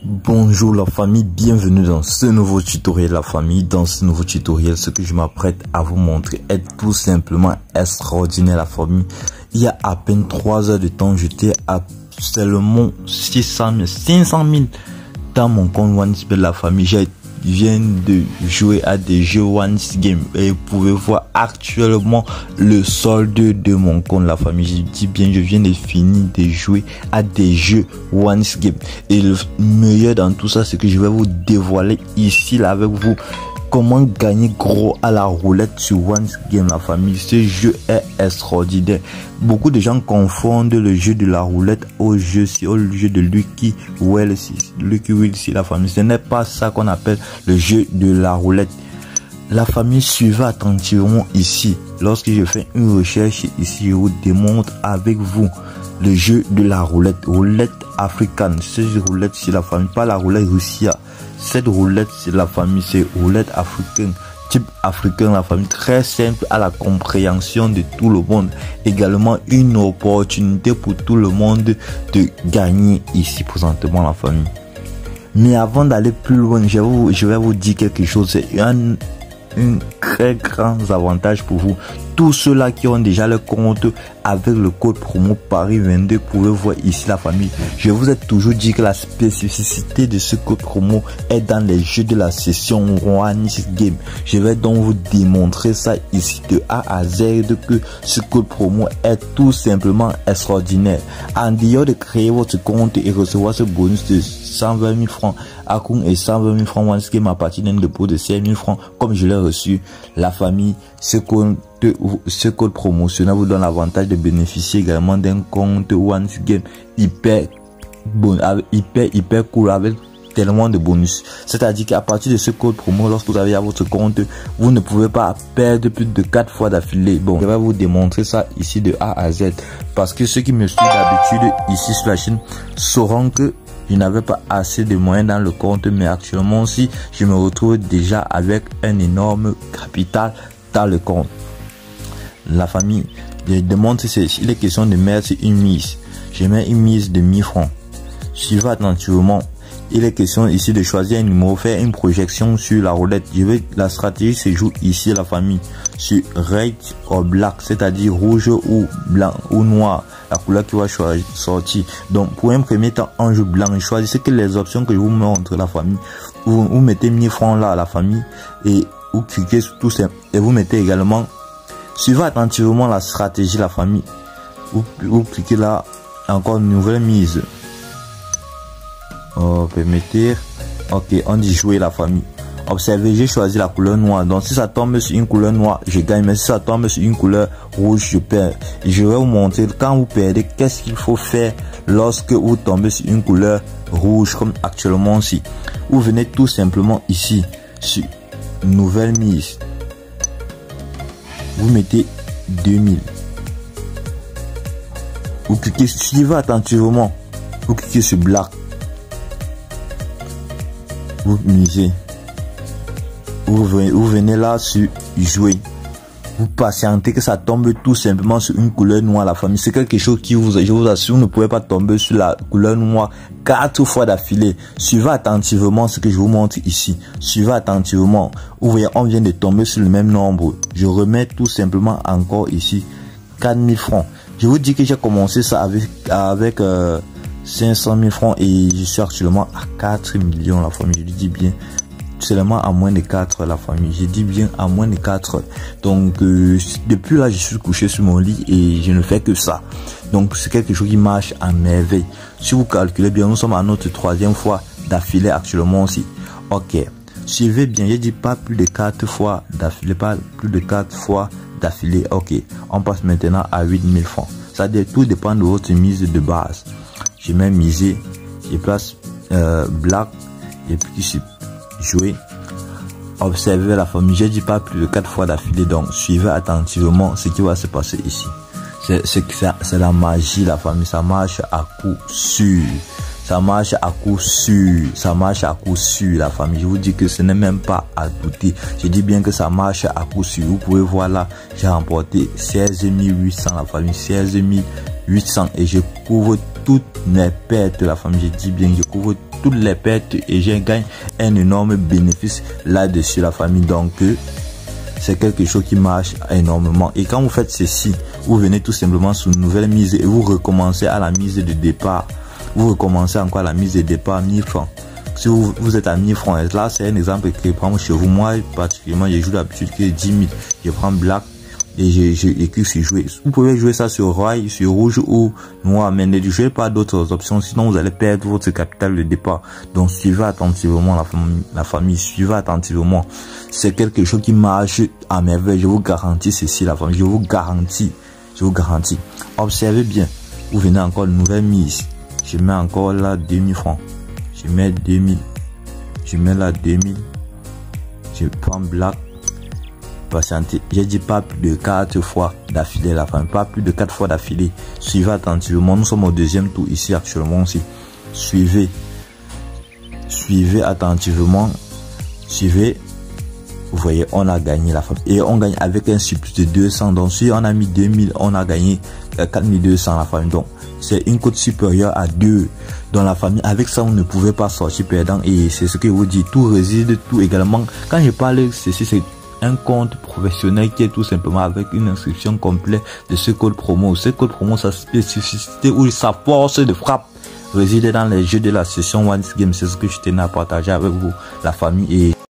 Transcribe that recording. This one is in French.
Bonjour la famille, bienvenue dans ce nouveau tutoriel la famille. Dans ce nouveau tutoriel, ce que je m'apprête à vous montrer est tout simplement extraordinaire la famille. Il y a à peine 3 heures de temps, j'étais à seulement 500 000 dans mon compte OneSpell la famille. Je viens de jouer à des jeux Once Game et vous pouvez voir actuellement le solde de mon compte la famille. Je dis bien, je viens de finir de jouer à des jeux Once Game et le meilleur dans tout ça, c'est que je vais vous dévoiler ici là avec vous comment gagner gros à la roulette sur Once Game la famille. Ce jeu est extraordinaire. Beaucoup de gens confondent le jeu de la roulette au jeu de Lucky Wheel la famille. Ce n'est pas ça qu'on appelle le jeu de la roulette. La famille, suivez attentivement ici. Lorsque je fais une recherche ici, je vous démontre avec vous le jeu de la roulette africaine. Cette roulette c'est la famille, pas la roulette Russia. Cette roulette c'est la famille, c'est roulette africaine, type africain la famille, très simple à la compréhension de tout le monde. Également une opportunité pour tout le monde de gagner ici présentement la famille. Mais avant d'aller plus loin, je vais vous dire quelque chose. C'est un très grand avantage pour vous. Tous ceux-là qui ont déjà le compte avec le code promo Paris 22, pouvez voir ici la famille. Je vous ai toujours dit que la spécificité de ce code promo est dans les jeux de la session Once Game. Je vais donc vous démontrer ça ici de A à Z que ce code promo est tout simplement extraordinaire. En dehors de créer votre compte et recevoir ce bonus de 120 000 francs à Akun et 120 000 francs Once Game à partir d'un dépôt de 5 000 francs comme je l'ai reçu, la famille, ce code promotionnel vous donne l'avantage de bénéficier également d'un compte Once Game hyper cool avec tellement de bonus. C'est-à-dire qu'à partir de ce code promo, lorsque vous avez à votre compte, vous ne pouvez pas perdre plus de 4 fois d'affilée. Bon, je vais vous démontrer ça ici de A à Z parce que ceux qui me suivent d'habitude ici sur la chaîne sauront que je n'avais pas assez de moyens dans le compte, mais actuellement aussi je me retrouve déjà avec un énorme capital dans le compte. La famille, je demande si il est question de mettre une mise. Je mets une mise de 1000 francs. Suivez attentivement. Il est question ici de choisir un numéro, faire une projection sur la roulette. La stratégie se joue ici la famille sur red ou black, c'est-à-dire rouge ou blanc ou noir, la couleur qui va sortir. Donc pour un premier temps en jeu blanc, choisissez que les options que je vous montre la famille. Vous mettez 1000 francs là la famille et vous cliquez sur tout ça et vous mettez également. Suivez attentivement la stratégie la famille. Vous cliquez là encore une nouvelle mise. Permettez. Ok, on dit jouer la famille. Observez, j'ai choisi la couleur noire. Donc si ça tombe sur une couleur noire, je gagne. Mais si ça tombe sur une couleur rouge, je perds. Et je vais vous montrer quand vous perdez, qu'est-ce qu'il faut faire lorsque vous tombez sur une couleur rouge, comme actuellement ici. Vous venez tout simplement ici sur nouvelle mise. Vous mettez 2000. Vous cliquez, suivez attentivement. Vous cliquez sur black. Vous misez. Vous venez là sur jouer. Vous patientez que ça tombe tout simplement sur une couleur noire la famille. C'est quelque chose qui je vous assure, vous ne pouvez pas tomber sur la couleur noire 4 fois d'affilée. Suivez attentivement ce que je vous montre ici. Suivez attentivement. Vous voyez, on vient de tomber sur le même nombre. Je remets tout simplement encore ici 4000 francs. Je vous dis que j'ai commencé ça avec 500 000 francs et je suis actuellement à 4 millions la famille. Je dis bien seulement à moins de 4 la famille. Je dis bien à moins de 4. Donc depuis là je suis couché sur mon lit et je ne fais que ça. Donc c'est quelque chose qui marche à merveille. Si vous calculez bien, nous sommes à notre 3e fois d'affilée actuellement aussi. Ok, suivez bien, je dis pas plus de 4 fois d'affilée, pas plus de 4 fois d'affilée. Ok, on passe maintenant à 8000 francs. Ça tout dépend de votre mise de base. Je mets miser, je place black et puis sur jouer. Observez la famille, je dis pas plus de 4 fois d'affilée, donc suivez attentivement ce qui va se passer ici. C'est la magie la famille, ça marche à coup sûr. Ça marche à coup sûr. Ça marche à coup sûr la famille. Je vous dis que ce n'est même pas à douter. Je dis bien que ça marche à coup sûr. Vous pouvez voir là, j'ai remporté 16 800 la famille. 16 800 et je couvre toutes mes pertes la famille. Je dis bien, je couvre toutes les pertes et je gagne un énorme bénéfice là-dessus la famille. Donc c'est quelque chose qui marche énormément. Et quand vous faites ceci, vous venez tout simplement sur une nouvelle mise et vous recommencez à la mise de départ. Vous recommencez encore à la mise de départ 1000 francs. Si vous êtes à 1000 francs, là c'est un exemple que je prends chez vous. Moi particulièrement, je joue d'habitude que 10 000. Je prends black et j'écris sur jouer. Vous pouvez jouer ça sur roi, sur rouge ou noir, mais ne jouez pas d'autres options, sinon vous allez perdre votre capital de départ. Donc suivez attentivement la famille, suivez attentivement. C'est quelque chose qui marche à merveille, je vous garantis ceci la famille, je vous garantis. Observez bien, vous venez encore une nouvelle mise. Je mets encore là 2000 francs. Je mets 2000. Je mets là 2000. Je prends black. Patientez. J'ai dit pas plus de 4 fois d'affilée la famille. Pas plus de 4 fois d'affilée. Suivez attentivement. Nous sommes au deuxième tour ici actuellement aussi. Suivez. Suivez attentivement. Suivez. Vous voyez, on a gagné la famille. Et on gagne avec un surplus de 200. Donc si on a mis 2000, on a gagné 4200 la famille. Donc c'est une cote supérieure à 2 dans la famille. Avec ça, on ne pouvait pas sortir perdant. Et c'est ce que je vous dis. Tout réside, tout également. Quand je parle, ceci, c'est un compte professionnel qui est tout simplement avec une inscription complète de ce code promo. Ce code promo, sa spécificité ou sa force de frappe réside dans les jeux de la session One Game. C'est ce que je tenais à partager avec vous, la famille. Et